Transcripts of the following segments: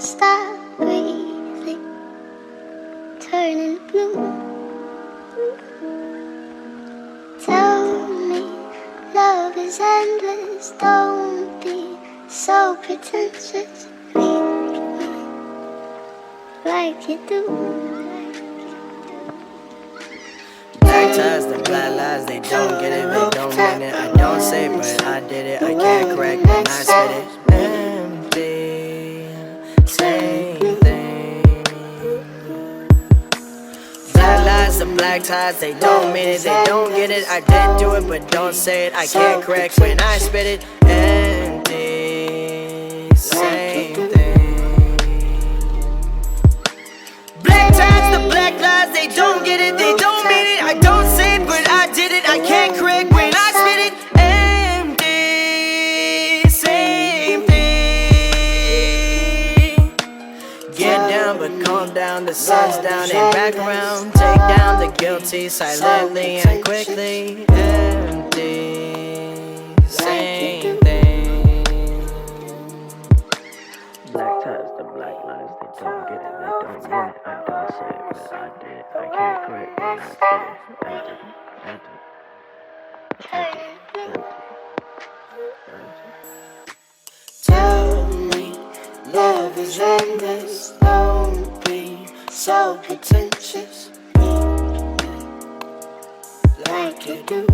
stop breathing, turning blue. Tell me love is endless, don't be so pretentious. Leave me like you do. Black ties, the black lies, they don't get it, they don't mean it. I don't say, but I did it, I can't correct when I spit it. Empty, same thing. Black lies, the black ties, they don't mean it, they don't get it. I did do it, but don't say it, I can't correct when I spit it. Empty, same thing. Black ties, the black lies, they don't get it, they don't mean it. I don't say it, but I did it, I can't correct when I spit it. Empty, same thing. Get down, but calm down, the sun's down and back around. Take down the guilty silently and quickly. Empty, same thing. Black ties, the black lies, they don't get it, they don't mean it. I don't say it, but I did it, I can't correct when I spit it. Tell me love is endless, don't be so pretentious. Like you do.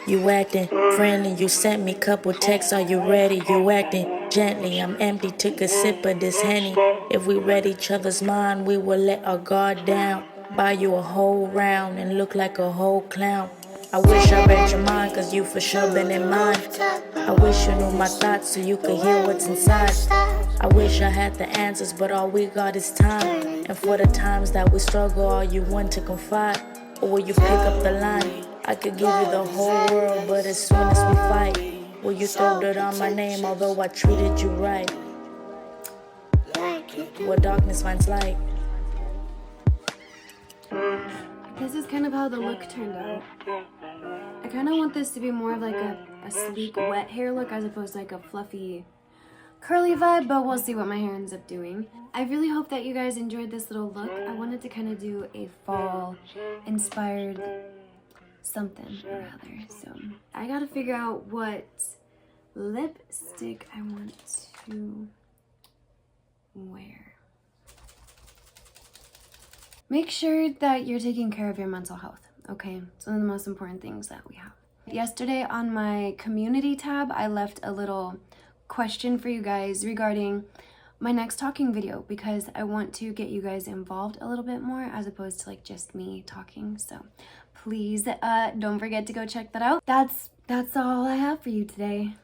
You acting friendly, you sent me couple texts, are you ready? You acting gently, I'm empty, took a sip of this Henny. If we read each other's mind, we will let our guard down. Buy you a whole round and look like a whole clown. I wish I read your mind, cause you for sure been in mine. I wish you knew my thoughts so you could hear what's inside. I wish I had the answers, but all we got is time. And for the times that we struggle, all you want to confide. Or will you pick up the line? I could give you the whole world, but as soon as we fight, will you throw dirt on my name, although I treated you right? What darkness finds light. This is kind of how the look turned out. I kind of want this to be more of like a sleek, wet hair look as opposed to like a fluffy, curly vibe, but we'll see what my hair ends up doing. I really hope that you guys enjoyed this little look. I wanted to kind of do a fall-inspired something or other. So I gotta figure out what lipstick I want to wear. Make sure that you're taking care of your mental health, okay? It's one of the most important things that we have. Yesterday on my community tab, I left a little question for you guys regarding my next talking video because I want to get you guys involved a little bit more as opposed to like just me talking. So please don't forget to go check that out. That's all I have for you today.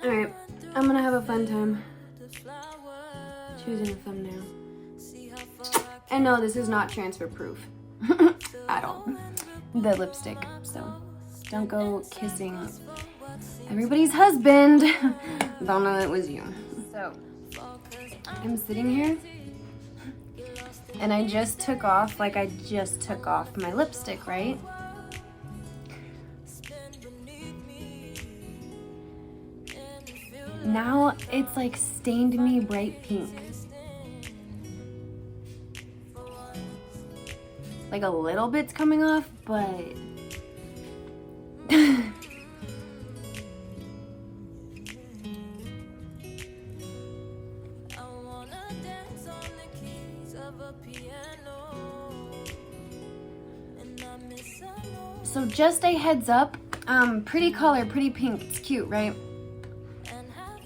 Alright, I'm gonna have a fun time choosing a thumbnail. And no, this is not transfer proof at all. The lipstick, so don't go kissing everybody's husband. Don't know it was you. So I'm sitting here and I just took off my lipstick, right? Now it's like stained me bright pink. Like a little bit's coming off, but so just a heads up, pretty color, pretty pink, it's cute, right?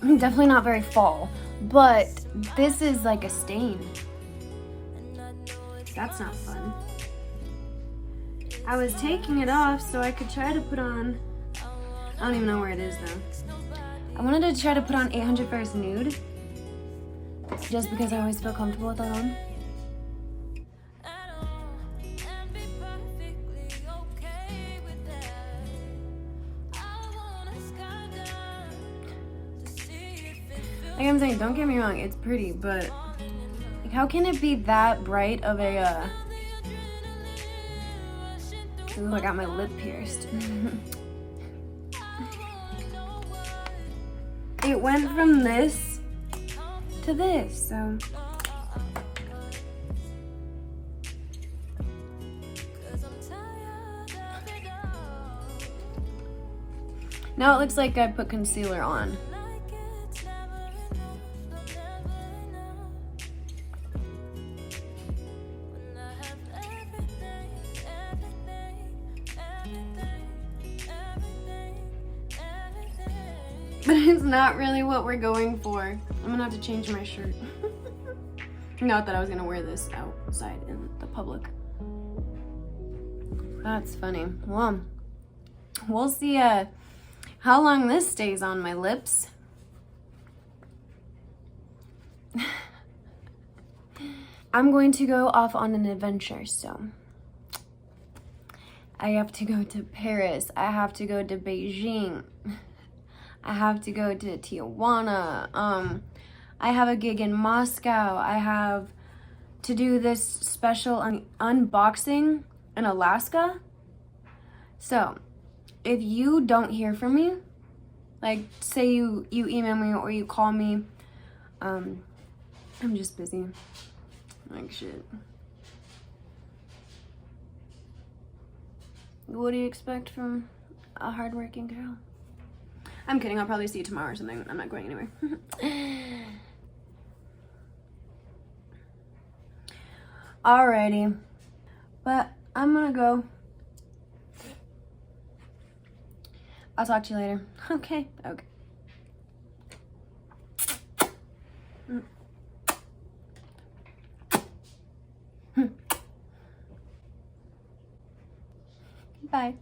Definitely not very fall, but this is like a stain. That's not fun. I was taking it off so I could try to put on, I don't even know where it is though. I wanted to try to put on 800 Fair's Nude, just because I always feel comfortable with that on. Like I'm saying, don't get me wrong, it's pretty, but Like, how can it be that bright of a, Ooh, I got my lip pierced. It went from this to this, so. Now it looks like I put concealer on. But it's not really what we're going for. I'm gonna have to change my shirt. Not that I was gonna wear this outside in the public. That's funny. Well, we'll see how long this stays on my lips. I'm going to go off on an adventure, so I have to go to Paris. I have to go to Beijing. I have to go to Tijuana. I have a gig in Moscow. I have to do this special unboxing in Alaska. So, if you don't hear from me, like say you email me or you call me, I'm just busy. Like shit. What do you expect from a hardworking girl? I'm kidding, I'll probably see you tomorrow or something. I'm not going anywhere. Alrighty. But I'm gonna go. I'll talk to you later. Okay. Bye.